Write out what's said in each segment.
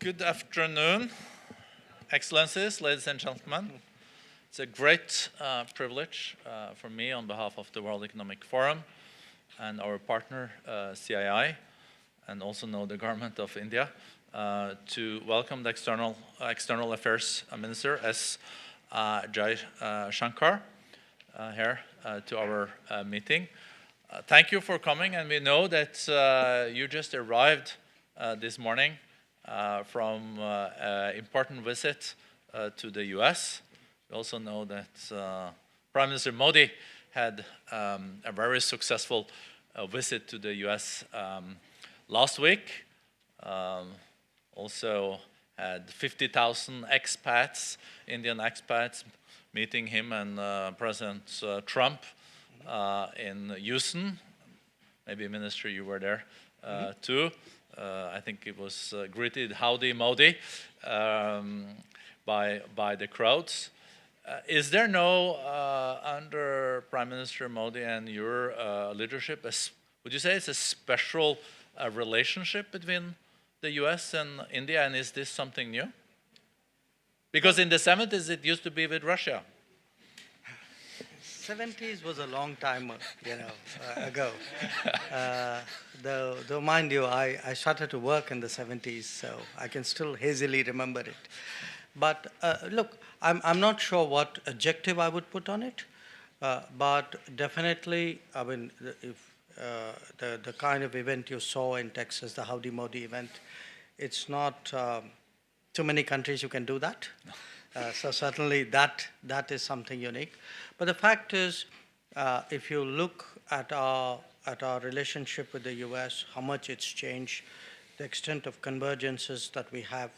Good afternoon, Excellencies, ladies and gentlemen. It's a great privilege for me on behalf of the World Economic Forum and our partner CII, and also now the government of India, to welcome the External Affairs Minister S. Jaishankar here to our meeting. Thank you for coming, and we know that you just arrived this morning from an important visit to the US. We also know that Prime Minister Modi had a very successful visit to the US last week. Also had 50,000 expats, Indian expats, meeting him and President Trump in Houston. Maybe, Minister, you were there too. I think it was greeted "Howdy Modi" by the crowds. Is there no, under Prime Minister Modi and your leadership, would you say it's a special relationship between the US and India, and is this something new? Because in the 70s it used to be with Russia. 70s was a long time, ago. Though mind you, I started to work in the 70s, so I can still hazily remember it. But look, I'm not sure what adjective I would put on it, but definitely, I mean, if the kind of event you saw in Texas, the Howdy Modi event, it's not too many countries who can do that. So certainly that is something unique. But the fact is, if you look at our relationship with the US, how much it's changed, the extent of convergences that we have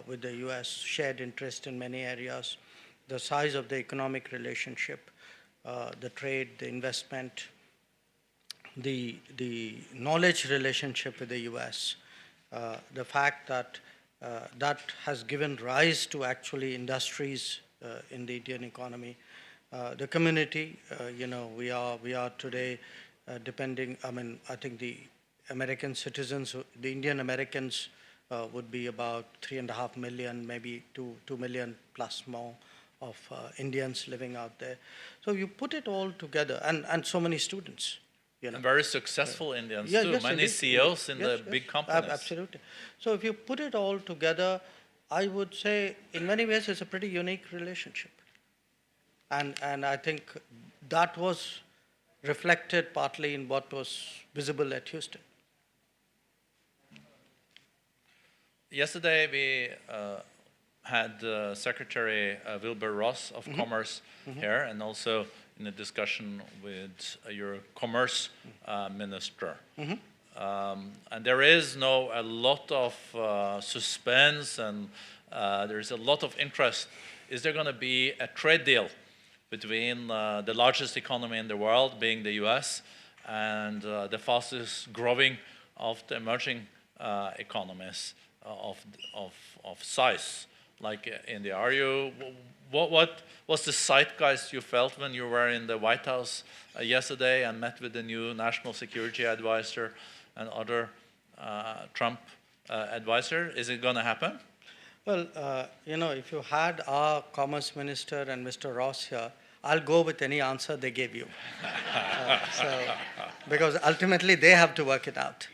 with the US, shared interest in many areas, the size of the economic relationship, the trade, the investment, the knowledge relationship with the US, the fact that that has given rise to actually industries in the Indian economy. The community, we are today depending, I think the American citizens, the Indian Americans would be about 3.5 million, maybe 2 million plus more of Indians living out there. So you put it all together, and so many students. And very successful Indians too, yes, many indeed. CEOs in the big companies. Absolutely. So if you put it all together, I would say in many ways it's a pretty unique relationship. And I think that was reflected partly in what was visible at Houston. Yesterday we had Secretary Wilbur Ross of Commerce here, and also in a discussion with your Commerce Minister. And there is a lot of suspense, and there's a lot of interest. Is there going to be a trade deal between the largest economy in the world, being the US, and the fastest growing of the emerging economies of size, like India? Are you, what was the zeitgeist you felt when you were in the White House yesterday and met with the new National Security Advisor and other Trump advisor? Is it going to happen? Well, if you had our Commerce Minister and Mr. Ross here, I'll go with any answer they gave you. Because ultimately they have to work it out.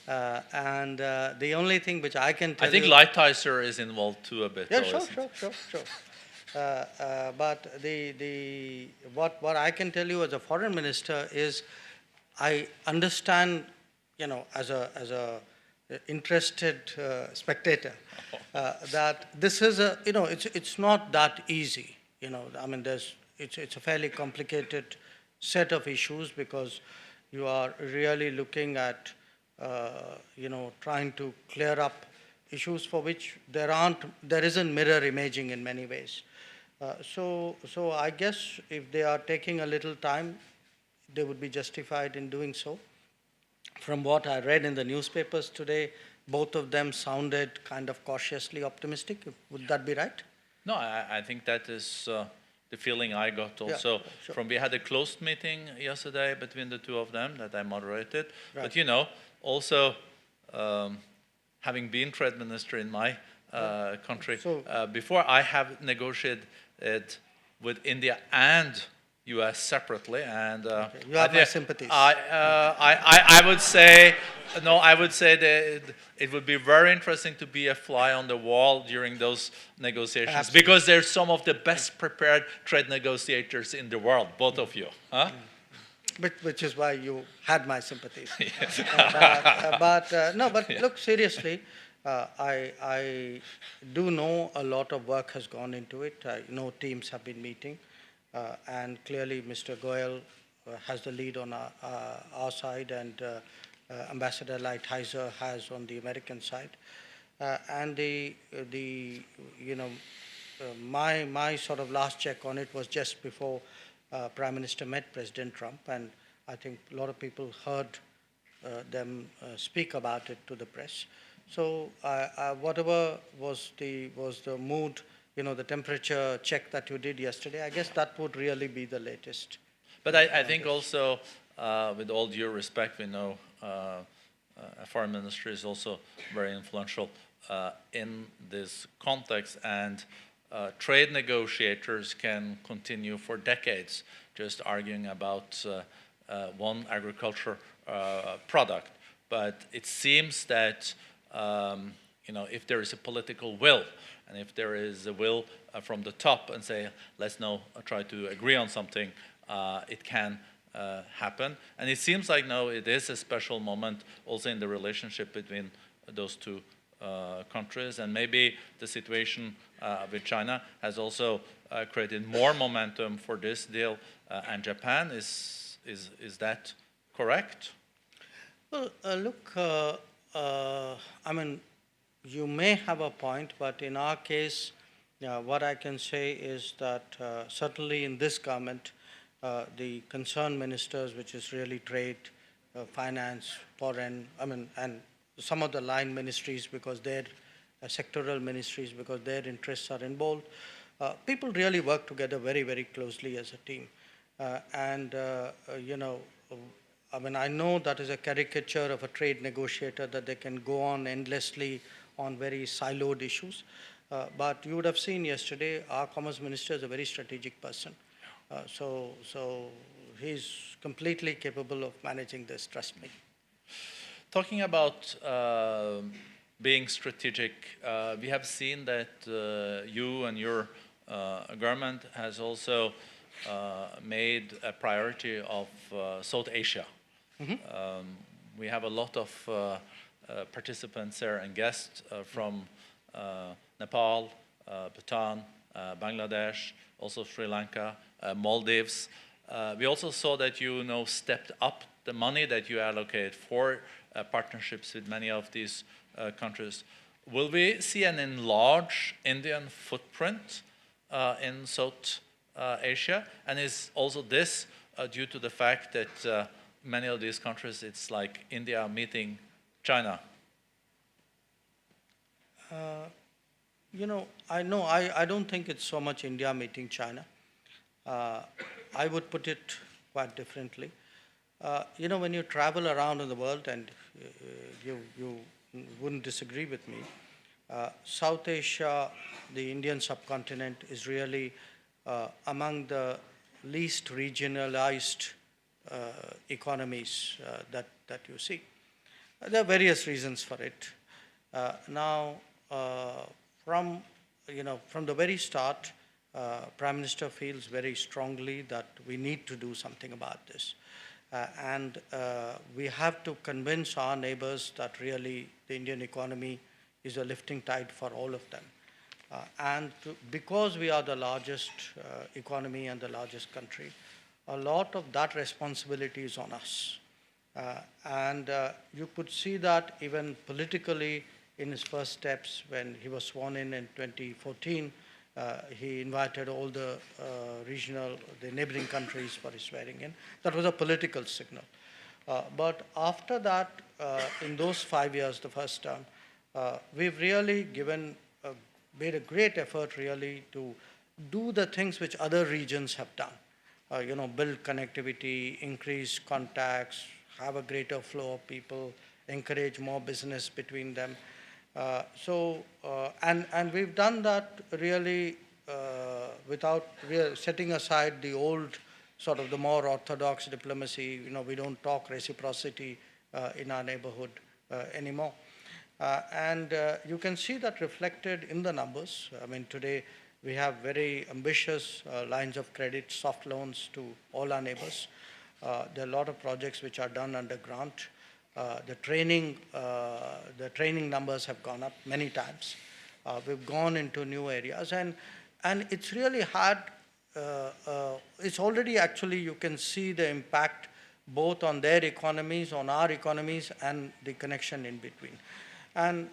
And the only thing which I can tell you... I think Lighthizer is involved too a bit. Yeah, sure. But what I can tell you as a foreign minister is I understand, as a interested spectator, that this is it's not that easy. It's a fairly complicated set of issues, because you are really looking at trying to clear up issues for which there isn't mirror imaging in many ways. So I guess if they are taking a little time, they would be justified in doing so. From what I read in the newspapers today, both of them sounded kind of cautiously optimistic. Would that be right? No, I think that is the feeling I got also. Yeah, sure. We had a closed meeting yesterday between the two of them that I moderated. Right. But also having been trade minister in my country, So- before I have negotiated it with India and U.S. separately, and You have my sympathies. I would say, no, I would say that it would be very interesting to be a fly on the wall during those negotiations, Absolutely. because they're some of the best prepared trade negotiators in the world, both of you. Huh? Which is why you had my sympathies. Yes. Look, seriously, I do know a lot of work has gone into it. I know teams have been meeting, and clearly Mr. Goyal has the lead on our side, and Ambassador Lighthizer has on the American side. And my sort of last check on it was just before Prime Minister met President Trump, and I think a lot of people heard them speak about it to the press. So whatever was the mood, the temperature check that you did yesterday, I guess that would really be the latest. But I think also, with all due respect, we know a foreign ministry is also very influential in this context, and trade negotiators can continue for decades just arguing about one agriculture product. But it seems that if there is a political will, and if there is a will from the top and say, let's now try to agree on something, it can happen. And it seems like now it is a special moment also in the relationship between those two countries, and maybe the situation with China has also created more momentum for this deal and Japan. Is that correct? Well, look, I mean, you may have a point, but in our case, what I can say is that certainly in this government, the concerned ministers, which is really trade, finance, foreign, and some of the line ministries, because they're sectoral ministries, because their interests are involved. People really work together very, very closely as a team. I know that is a caricature of a trade negotiator, that they can go on endlessly on very siloed issues. But you would have seen yesterday, our Commerce Minister is a very strategic person. So he's completely capable of managing this, trust me. Talking about being strategic, we have seen that you and your government has also made a priority of South Asia. Mm-hmm. We have a lot of participants there and guests from Nepal, Bhutan, Bangladesh, also Sri Lanka, Maldives. We also saw that you stepped up the money that you allocate for partnerships with many of these countries. Will we see an enlarged Indian footprint in South Asia? And is also this due to the fact that many of these countries, it's like India meeting China? I don't think it's so much India meeting China. I would put it quite differently. When you travel around in the world, and you wouldn't disagree with me, South Asia, the Indian subcontinent, is really among the least regionalized economies that you see. There are various reasons for it. From the very start, Prime Minister feels very strongly that we need to do something about this. And we have to convince our neighbors that really the Indian economy is a lifting tide for all of them. Because we are the largest economy and the largest country, a lot of that responsibility is on us. You could see that even politically in his first steps when he was sworn in 2014. He invited all the the neighboring countries for his swearing in. That was a political signal. But after that, in those 5 years, the first term, we've really made a great effort really to do the things which other regions have done. Build connectivity, increase contacts, have a greater flow of people, encourage more business between them. And we've done that really without setting aside the old sort of the more orthodox diplomacy. We don't talk reciprocity in our neighborhood anymore. And you can see that reflected in the numbers. I mean, today we have very ambitious lines of credit, soft loans to all our neighbors. There are a lot of projects which are done under grant. The training numbers have gone up many times. We've gone into new areas, and it's really hard. It's already actually, you can see the impact both on their economies, on our economies, and the connection in between. And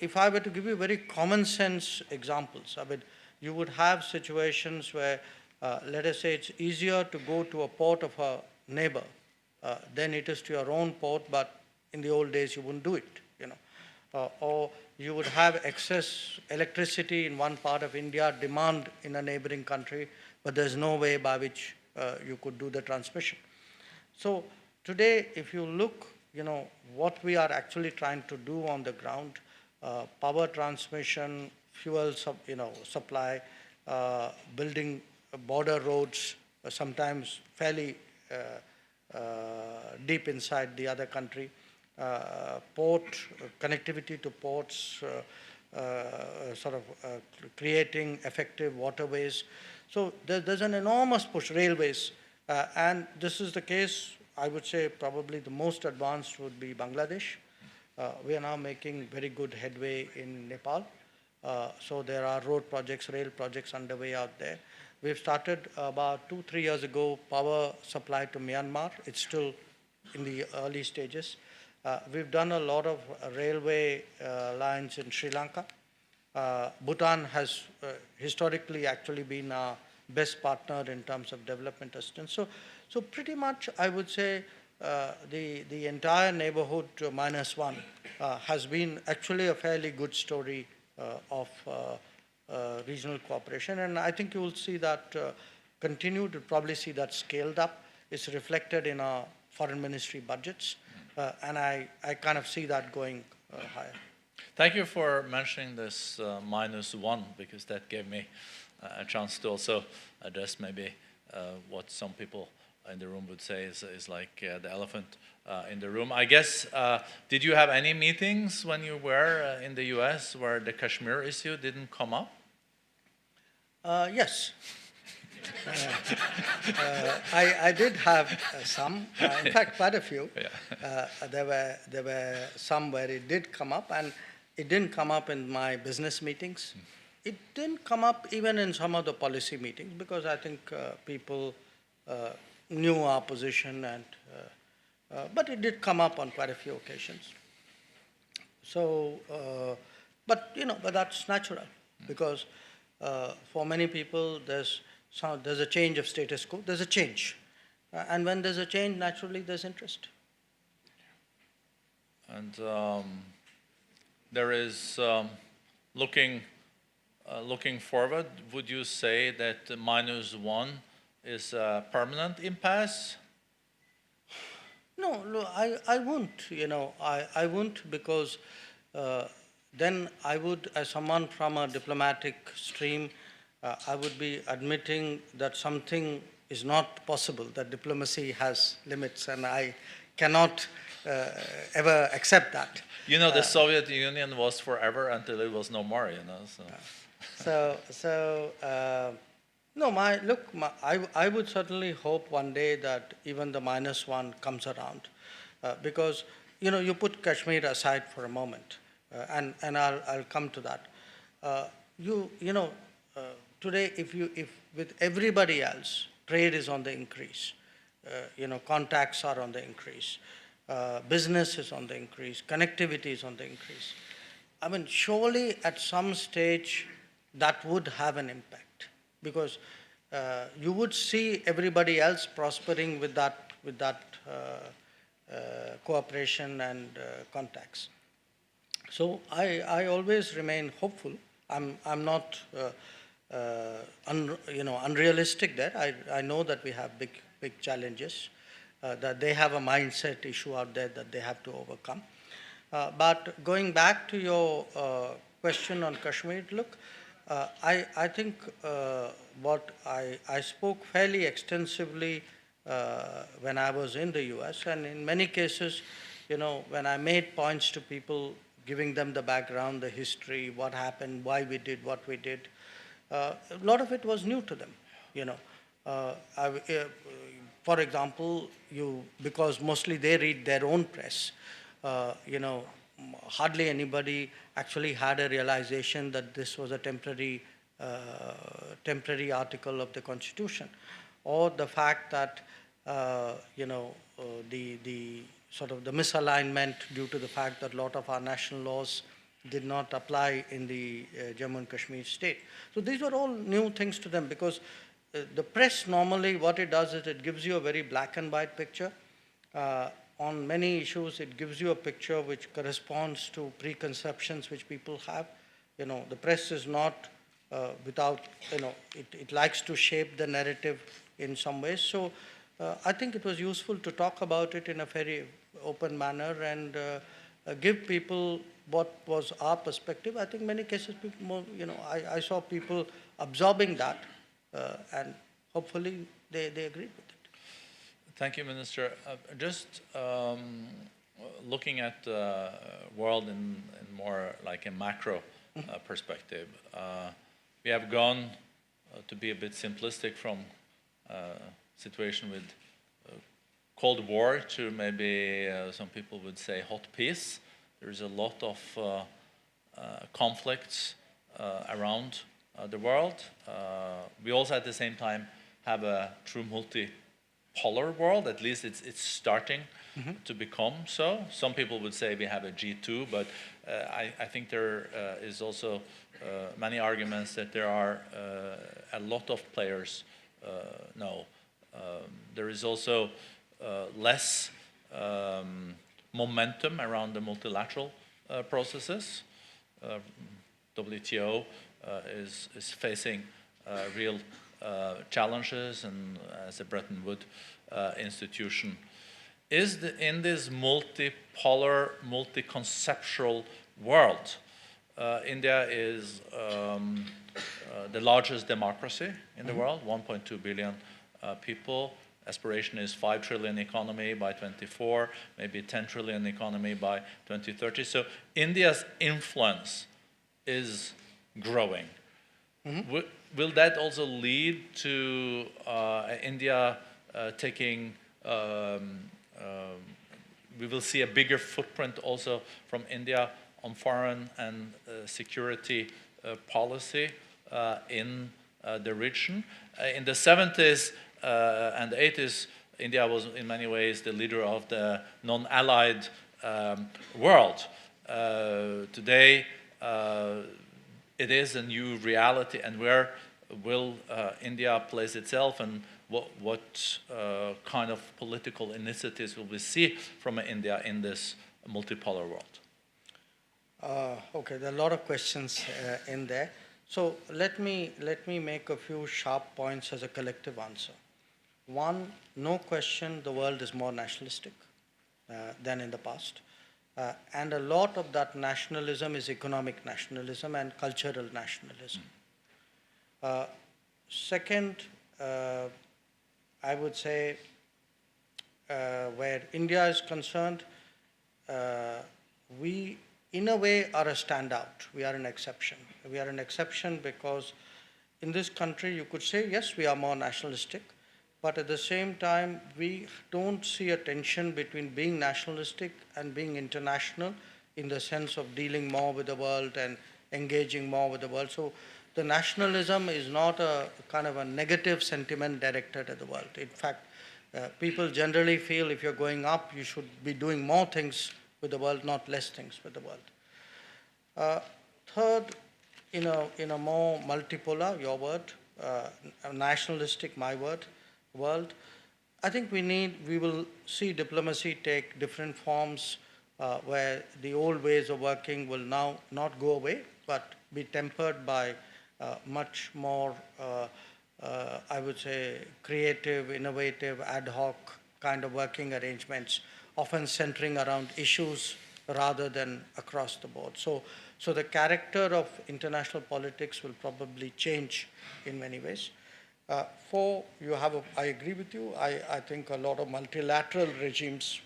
if I were to give you very common sense examples, I mean, you would have situations where, let us say, it's easier to go to a port of a neighbor than it is to your own port, but in the old days you wouldn't do it, or you would have excess electricity in one part of India, demand in a neighboring country, but there's no way by which you could do the transmission. So today, if you look, what we are actually trying to do on the ground, power transmission, fuel supply, building border roads, sometimes fairly deep inside the other country, port, connectivity to ports, creating effective waterways. So there's an enormous push, railways, and this is the case, I would say probably the most advanced would be Bangladesh. We are now making very good headway in Nepal. So there are road projects, rail projects underway out there. We've started about 2-3 years ago power supply to Myanmar. It's still in the early stages. We've done a lot of railway lines in Sri Lanka. Bhutan has historically actually been our best partner in terms of development assistance. So pretty much I would say the entire neighborhood -1 has been actually a fairly good story of regional cooperation, and I think you will see that continue to probably see that scaled up. It's reflected in our foreign ministry budgets, and I kind of see that going higher. Thank you for mentioning this -1, because that gave me a chance to also address maybe what some people in the room would say is like the elephant in the room. I guess, did you have any meetings when you were in the US where the Kashmir issue didn't come up? Yes. I did have some, in fact, quite a few. Yeah. There were some where it did come up, and it didn't come up in my business meetings. It didn't come up even in some of the policy meetings, because I think people knew our position, and but it did come up on quite a few occasions. So, but that's natural, because for many people there's a change of status quo. There's a change, and when there's a change, naturally there's interest. And there is looking forward. Would you say that -1 is a permanent impasse? No, I won't. I won't, because then I would, as someone from a diplomatic stream, I would be admitting that something is not possible, that diplomacy has limits, and I cannot ever accept that. The Soviet Union was forever until it was no more, No, I would certainly hope one day that even the -1 comes around, because you put Kashmir aside for a moment, and I'll come to that. Today, if with everybody else, trade is on the increase, contacts are on the increase, business is on the increase, connectivity is on the increase. I mean, surely at some stage that would have an impact, because you would see everybody else prospering with that cooperation and contacts. So I always remain hopeful. I'm not unrealistic there. I know that we have big challenges, that they have a mindset issue out there that they have to overcome. But going back to your question on Kashmir, look, I think what I spoke fairly extensively when I was in the US, and in many cases, when I made points to people, giving them the background, the history, what happened, why we did what we did, a lot of it was new to them, you know. For example, because mostly they read their own press, hardly anybody actually had a realization that this was a temporary article of the Constitution, or the fact that the sort of the misalignment due to the fact that a lot of our national laws did not apply in the Jammu and Kashmir state. So these were all new things to them, because the press normally what it does is it gives you a very black and white picture. On many issues, it gives you a picture which corresponds to preconceptions which people have. The press is not without, it likes to shape the narrative in some ways. So I think it was useful to talk about it in a very open manner and give people what was our perspective. I think many cases, people more, I saw people absorbing that, and hopefully they agreed with it. Thank you, Minister. Just looking at the world in more like a macro perspective, we have gone, to be a bit simplistic, from situation with Cold War to maybe some people would say hot peace. There is a lot of conflicts around the world. We also at the same time have a true multipolar world. At least it's starting to become so. Some people would say we have a G2, but I think there is also many arguments that there are a lot of players now. There is also less momentum around the multilateral processes. WTO is facing real challenges, and as a Bretton Woods institution, in this multipolar, multi-conceptual world, India is the largest democracy in the world, 1.2 billion people. Aspiration is 5 trillion economy by 2024, maybe 10 trillion economy by 2030. So India's influence is growing. Will that also lead to India taking, we will see a bigger footprint also from India on foreign and security policy in the region? In the 70s and the 80s, India was in many ways the leader of the non-allied world. Today, it is a new reality, and where will India place itself, and what kind of political initiatives will we see from India in this multipolar world? Okay, there are a lot of questions in there. So let me make a few sharp points as a collective answer. One, no question, the world is more nationalistic than in the past. And a lot of that nationalism is economic nationalism and cultural nationalism. Second, I would say where India is concerned, we in a way are a standout. We are an exception. We are an exception because in this country you could say, yes, we are more nationalistic, but at the same time we don't see a tension between being nationalistic and being international in the sense of dealing more with the world and engaging more with the world. So the nationalism is not a kind of a negative sentiment directed at the world. In fact, people generally feel if you're going up, you should be doing more things with the world, not less things with the world. Third, in a more multipolar, your word, nationalistic, my word, world, I think we will see diplomacy take different forms where the old ways of working will now not go away, but be tempered by much more, I would say, creative, innovative, ad hoc kind of working arrangements, often centering around issues rather than across the board. So the character of international politics will probably change in many ways. Four, I agree with you. I think a lot of multilateral regimes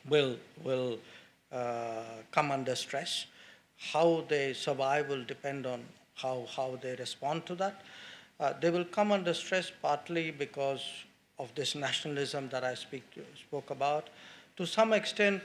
will come under stress. How they survive will depend on how they respond to that. They will come under stress partly because of this nationalism that I spoke about. To some extent,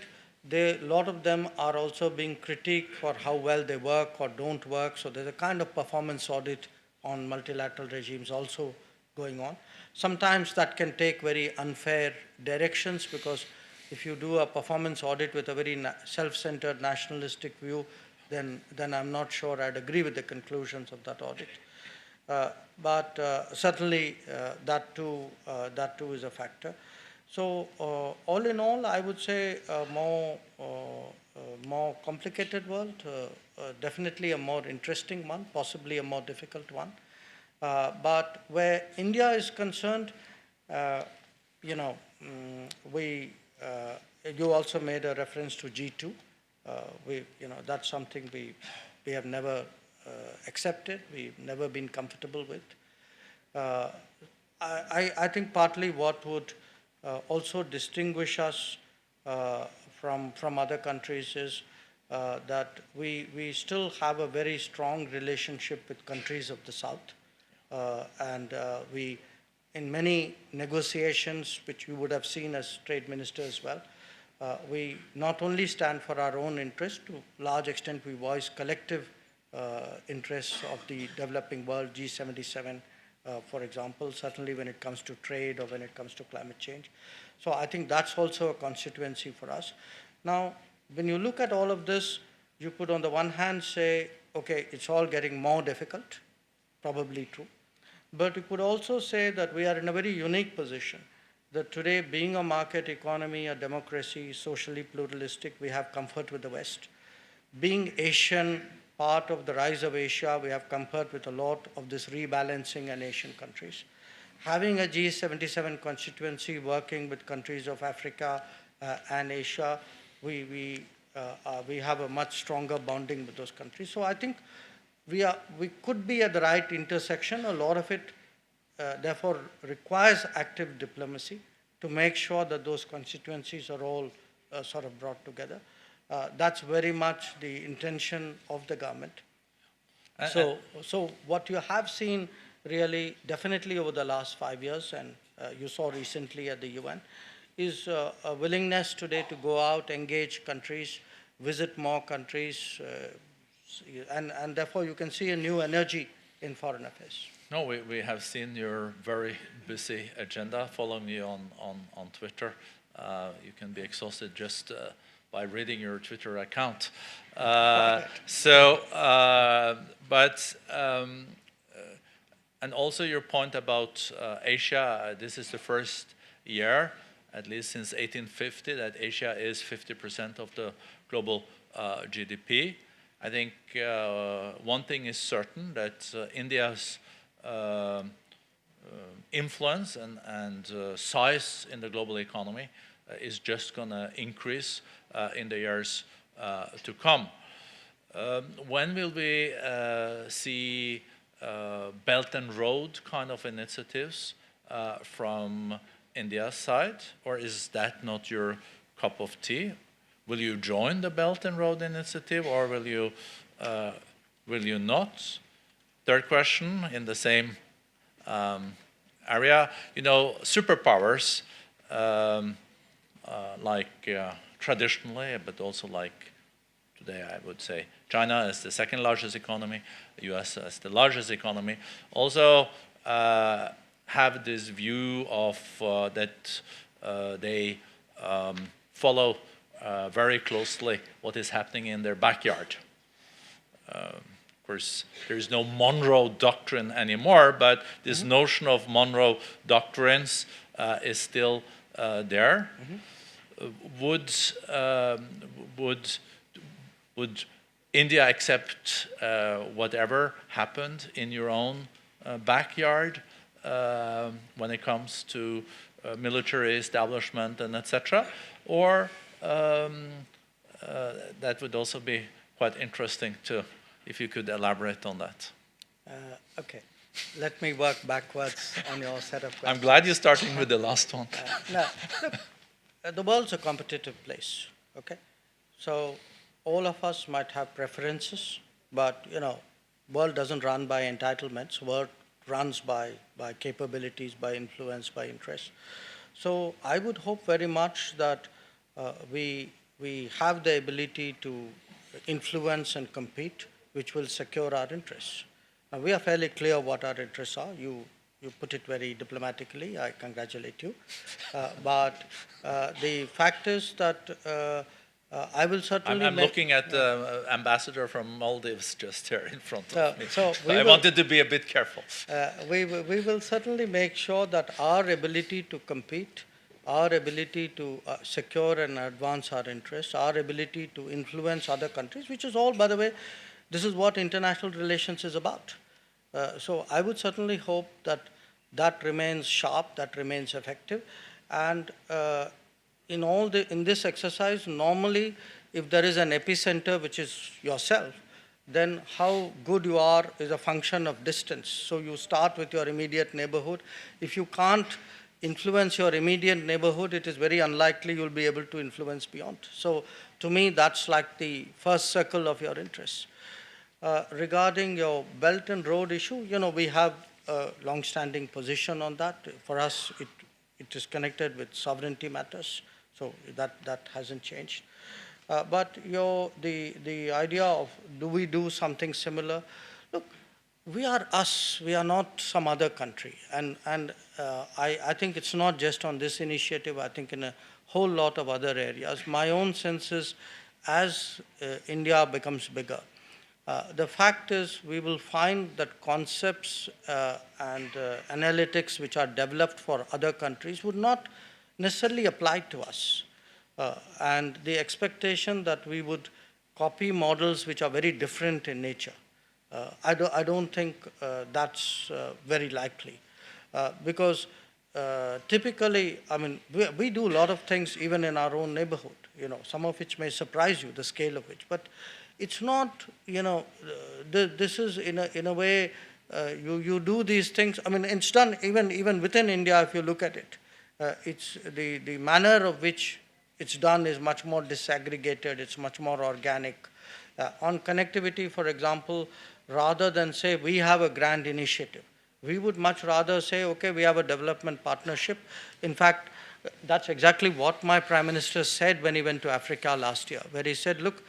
a lot of them are also being critiqued for how well they work or don't work. So there's a kind of performance audit on multilateral regimes also going on. Sometimes that can take very unfair directions, because if you do a performance audit with a very self-centered nationalistic view, then I'm not sure I'd agree with the conclusions of that audit. But certainly that too is a factor. So all in all, I would say a more complicated world, definitely a more interesting one, possibly a more difficult one. But where India is concerned, you also made a reference to G2. That's something we have never accepted. We've never been comfortable with. I think partly what would also distinguish us from other countries is that we still have a very strong relationship with countries of the South. And we, in many negotiations, which you would have seen as trade minister as well, we not only stand for our own interest, to a large extent we voice collective interests of the developing world, G77, for example, certainly when it comes to trade or when it comes to climate change. So I think that's also a constituency for us. Now, when you look at all of this, you could on the one hand say, okay, it's all getting more difficult, probably true. But you could also say that we are in a very unique position, that today, being a market economy, a democracy, socially pluralistic, we have comfort with the West. Being Asian, part of the rise of Asia, we have comfort with a lot of this rebalancing in Asian countries. Having a G77 constituency working with countries of Africa and Asia, we have a much stronger bonding with those countries. So I think we could be at the right intersection. A lot of it, therefore, requires active diplomacy to make sure that those constituencies are all sort of brought together. That's very much the intention of the government. So what you have seen really definitely over the last 5 years, and you saw recently at the UN, is a willingness today to go out, engage countries, visit more countries, and therefore you can see a new energy in foreign affairs. No, we have seen your very busy agenda following you on Twitter. You can be exhausted just by reading your Twitter account. And also your point about Asia, this is the first year, at least since 1850, that Asia is 50% of the global GDP. I think one thing is certain, that India's influence and size in the global economy is just going to increase in the years to come. When will we see Belt and Road kind of initiatives from India's side, or is that not your cup of tea? Will you join the Belt and Road Initiative, or will you not? Third question in the same area. You know, superpowers, traditionally, but also like today, I would say China is the second largest economy, the US is the largest economy, also have this view of that they follow very closely what is happening in their backyard. Of course, there's no Monroe Doctrine anymore, but this notion of Monroe Doctrines is still there. Would India accept whatever happened in your own backyard when it comes to military establishment and etc.? Or that would also be quite interesting too, if you could elaborate on that. Okay, let me work backwards on your set of questions. I'm glad you're starting with the last one. No, look, the world's a competitive place, okay? So all of us might have preferences, but, world doesn't run by entitlements. World runs by capabilities, by influence, by interest. So I would hope very much that we have the ability to influence and compete, which will secure our interests. Now, we are fairly clear what our interests are. You put it very diplomatically. I congratulate you. But the fact is that I will certainly I'm looking at the ambassador from Maldives just here in front of me. So I wanted to be a bit careful. We will certainly make sure that our ability to compete, our ability to secure and advance our interests, our ability to influence other countries, which is all, by the way, this is what international relations is about. So I would certainly hope that that remains sharp, that remains effective. And in this exercise, normally, if there is an epicenter, which is yourself, then how good you are is a function of distance. So you start with your immediate neighborhood. If you can't influence your immediate neighborhood, it is very unlikely you'll be able to influence beyond. So to me, that's like the first circle of your interests. Regarding your Belt and Road issue, we have a long-standing position on that. For us, it is connected with sovereignty matters, so that hasn't changed. But the idea of do we do something similar? Look, we are us. We are not some other country, and I think it's not just on this initiative. I think in a whole lot of other areas. My own sense is, as India becomes bigger, the fact is we will find that concepts and analytics which are developed for other countries would not necessarily apply to us. And the expectation that we would copy models which are very different in nature, I don't think that's very likely. Because typically, I mean, we do a lot of things even in our own neighborhood, some of which may surprise you, the scale of which. But it's not, this is in a way, you do these things. I mean, it's done even within India, if you look at it. It's the manner of which it's done is much more disaggregated, it's much more organic. On connectivity, for example, rather than say we have a grand initiative, we would much rather say, okay, we have a development partnership. In fact, that's exactly what my Prime Minister said when he went to Africa last year, where he said, look,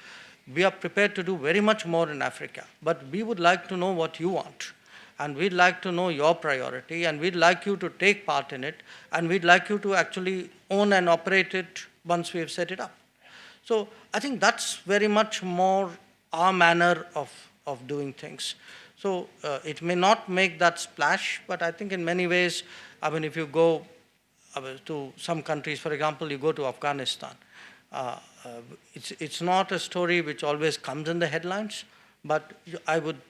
we are prepared to do very much more in Africa, but we would like to know what you want. And we'd like to know your priority, and we'd like you to take part in it, and we'd like you to actually own and operate it once we have set it up. So I think that's very much more our manner of doing things. So it may not make that splash, but I think in many ways, I mean, if you go to some countries, for example, you go to Afghanistan, it's not a story which always comes in the headlines, but I would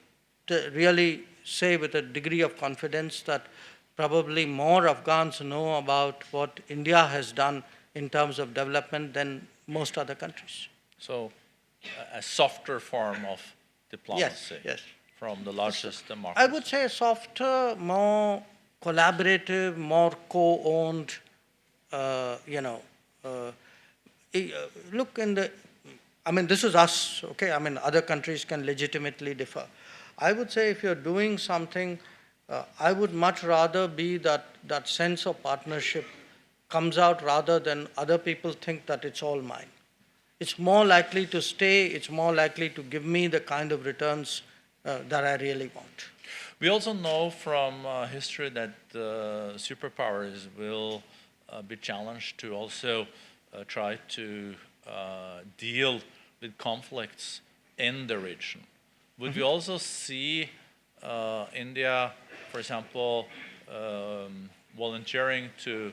really say with a degree of confidence that probably more Afghans know about what India has done in terms of development than most other countries. So a softer form of diplomacy yes. from the largest democracy. I would say softer, more collaborative, more co-owned, look I mean, this is us, okay? I mean, other countries can legitimately differ. I would say if you're doing something, I would much rather be that sense of partnership comes out rather than other people think that it's all mine. It's more likely to stay, it's more likely to give me the kind of returns that I really want. We also know from history that superpowers will be challenged to also try to deal with conflicts in the region. Would we also see India, for example, volunteering to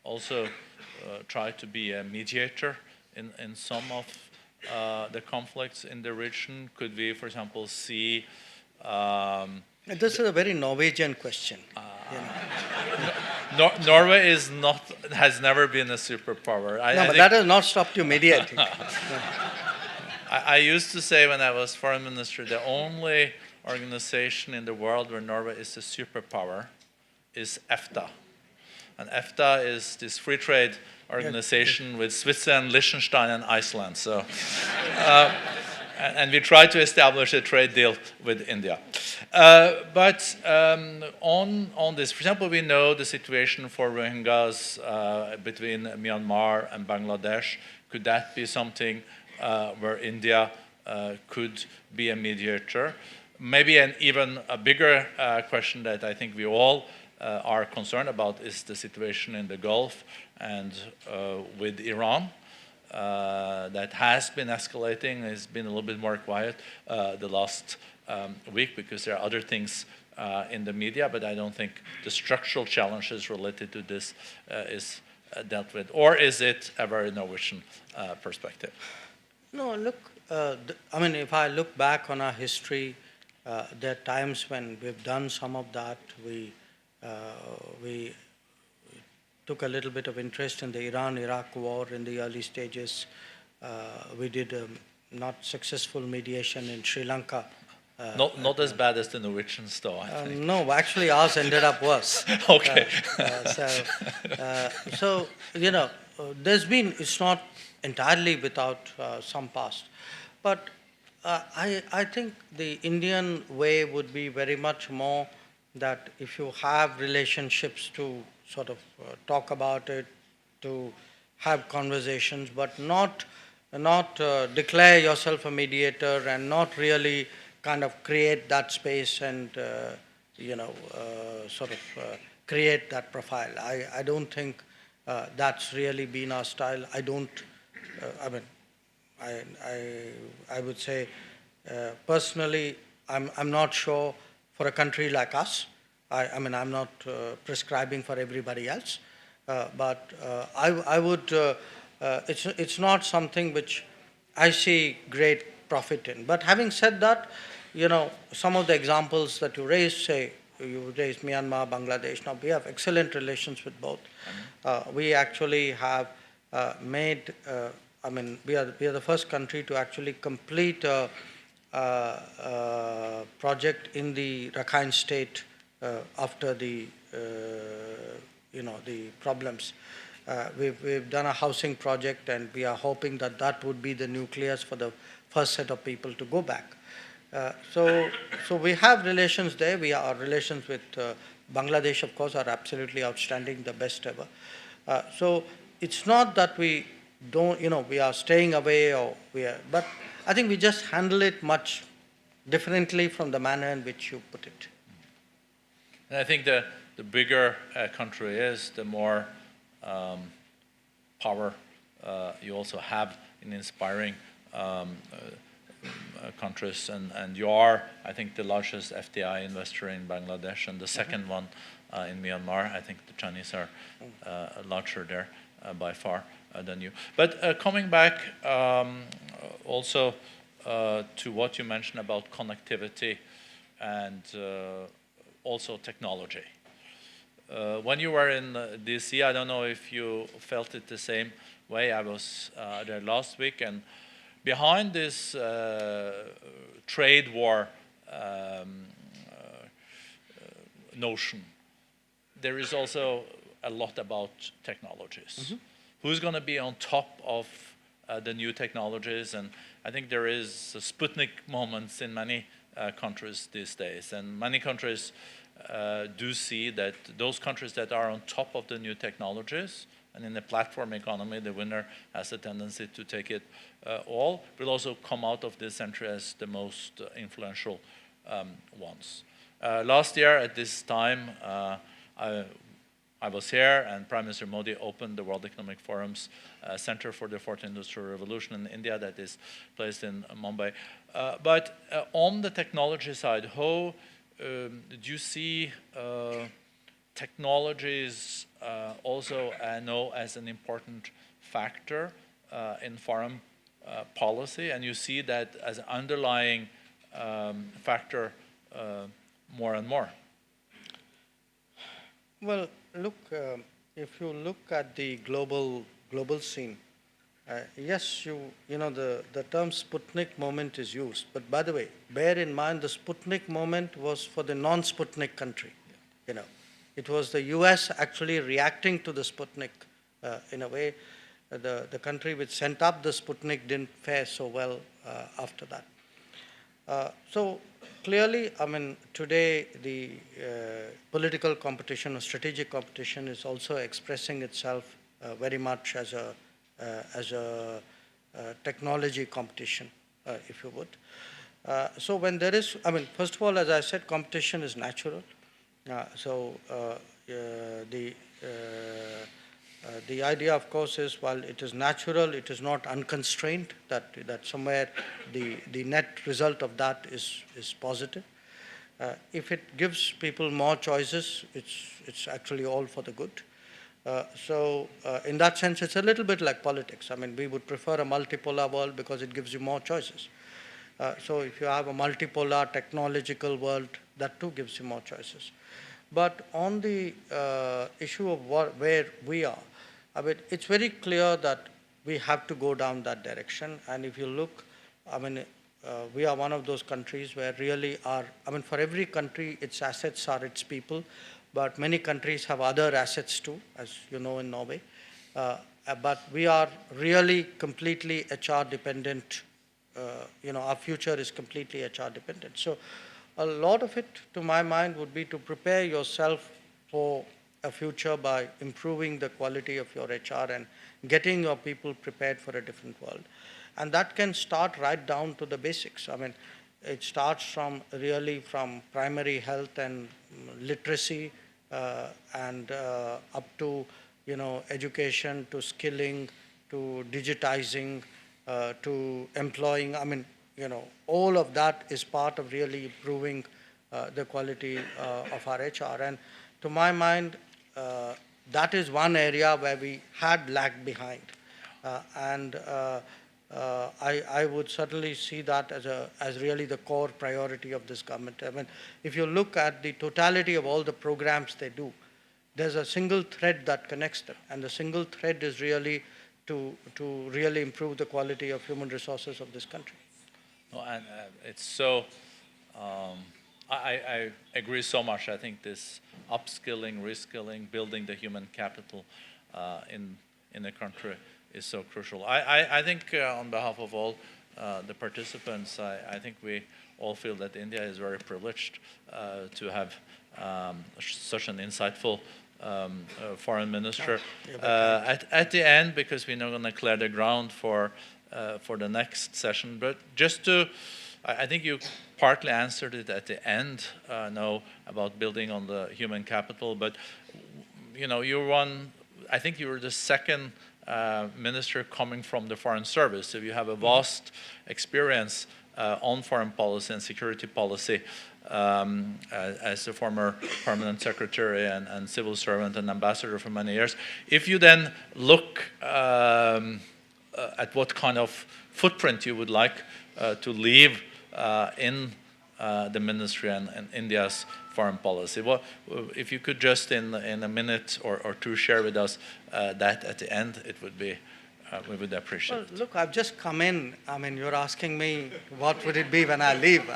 also try to be a mediator in some of the conflicts in the region? Could we, for example, see... This is a very Norwegian question. Norway has never been a superpower. No, but that has not stopped you mediating. I used to say when I was foreign minister, the only organization in the world where Norway is a superpower is EFTA. And EFTA is this free trade organization with Switzerland, Liechtenstein, and Iceland. So, and we tried to establish a trade deal with India. But on this, for example, we know the situation for Rohingyas between Myanmar and Bangladesh. Could that be something where India could be a mediator? Maybe an even a bigger question that I think we all are concerned about is the situation in the Gulf and with Iran. That has been escalating. It's been a little bit more quiet the last week because there are other things in the media, but I don't think the structural challenges related to this is dealt with. Or is it a very Norwegian perspective? No, look, I mean, if I look back on our history, there are times when we've done some of that. We took a little bit of interest in the Iran-Iraq war in the early stages. We did not successful mediation in Sri Lanka. Not as bad as the Norwegians, though, I think. No, actually ours ended up worse. Okay. So, you know, it's not entirely without some past. But I think the Indian way would be very much more that if you have relationships to sort of talk about it, to have conversations, but not declare yourself a mediator and not really kind of create that space and, sort of create that profile. I don't think that's really been our style. I don't, I would say, personally, I'm not sure for a country like us. I mean, I'm not prescribing for everybody else, but I would. It's not something which I see great profit in. But having said that, you know, some of the examples that you raised, say you raised Myanmar, Bangladesh. Now we have excellent relations with both. We actually have made. I mean, we are the first country to actually complete a project in the Rakhine State after the the problems. We've done a housing project, and we are hoping that that would be the nucleus for the first set of people to go back. So we have relations there. Our relations with Bangladesh, of course, are absolutely outstanding, the best ever. So it's not that we don't, we are staying away but I think we just handle it much differently from the manner in which you put it. And I think the bigger a country is, the more power you also have in inspiring countries. And you are, I think, the largest FDI investor in Bangladesh and the second one in Myanmar. I think the Chinese are larger there by far than you. But coming back also to what you mentioned about connectivity and also technology. When you were in DC, I don't know if you felt it the same way. I was there last week, and behind this trade war notion, there is also a lot about technologies. Mm-hmm. Who's going to be on top of the new technologies? And I think there is Sputnik moments in many countries these days, and many countries do see that those countries that are on top of the new technologies, and in the platform economy, the winner has a tendency to take it all, will also come out of this century as the most influential ones. Last year at this time, I was here, and Prime Minister Modi opened the World Economic Forum's Center for the Fourth Industrial Revolution in India that is placed in Mumbai. But on the technology side, how did you see technologies also now as an important factor in foreign policy, and you see that as an underlying factor more and more? Well, look, if you look at the global scene, yes, the term Sputnik moment is used. But by the way, bear in mind the Sputnik moment was for the non-Sputnik country. You know, it was the U.S. actually reacting to the Sputnik in a way. The country which sent up the Sputnik didn't fare so well after that. So clearly, I mean, today the political competition or strategic competition is also expressing itself very much as a technology competition, if you would. So when there is, I mean, first of all, as I said, competition is natural. The idea, of course, is while it is natural, it is not unconstrained, that somewhere the net result of that is positive. If it gives people more choices, it's actually all for the good. So in that sense, it's a little bit like politics. I mean, we would prefer a multipolar world because it gives you more choices. So if you have a multipolar technological world, that too gives you more choices. But on the issue of where we are, I mean, it's very clear that we have to go down that direction. And if you look, I mean, we are one of those countries where really for every country, its assets are its people, but many countries have other assets too, as you know, in Norway. But we are really completely HR dependent. Our future is completely HR dependent. So a lot of it, to my mind, would be to prepare yourself for a future by improving the quality of your HR and getting your people prepared for a different world. And that can start right down to the basics. I mean, it starts from primary health and literacy and up to, education, to skilling, to digitizing, to employing. I mean, all of that is part of really improving the quality of our HR. And to my mind, that is one area where we had lagged behind. I would certainly see that as really the core priority of this government. I mean, if you look at the totality of all the programs they do, there's a single thread that connects them. And the single thread is really to really improve the quality of human resources of this country. No, and it's so, I agree so much. I think this upskilling, reskilling, building the human capital in the country is so crucial. I think on behalf of all the participants, I think we all feel that India is very privileged to have such an insightful foreign minister at the end, because we're not going to clear the ground for the next session. But just to, I think you partly answered it at the end now about building on the human capital, but you're one, I think you were the second minister coming from the foreign service, so you have a vast experience on foreign policy and security policy as a former permanent secretary and civil servant and ambassador for many years. If you then look at what kind of footprint you would like to leave in the ministry and India's foreign policy, if you could just in a minute or two share with us that at the end, it would be, we would appreciate it. Well, look, I've just come in. I mean, you're asking me what would it be when I leave.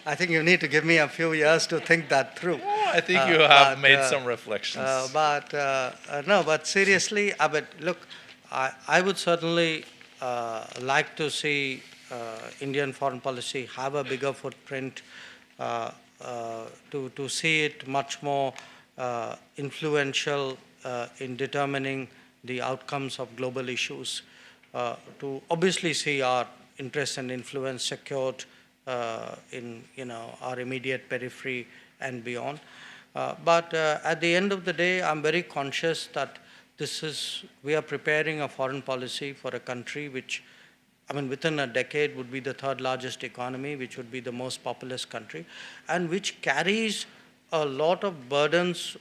I think you need to give me a few years to think that through. I think you have made some reflections. No, but seriously, look, I would certainly like to see Indian foreign policy have a bigger footprint, to see it much more influential in determining the outcomes of global issues, to obviously see our interest and influence secured in our immediate periphery and beyond. But at the end of the day, I'm very conscious that we are preparing a foreign policy for a country which, within a decade would be the third largest economy, which would be the most populous country, and which carries a lot of burdens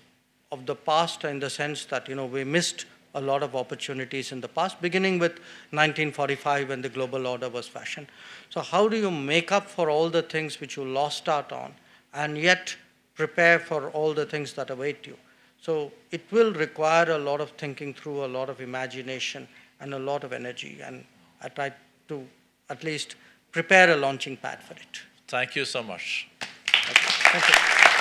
of the past, in the sense that, we missed a lot of opportunities in the past, beginning with 1945 when the global order was fashioned. So how do you make up for all the things which you lost out on and yet prepare for all the things that await you? So it will require a lot of thinking through, a lot of imagination, and a lot of energy. And I try to at least prepare a launching pad for it. Thank you so much. Okay. Thank you.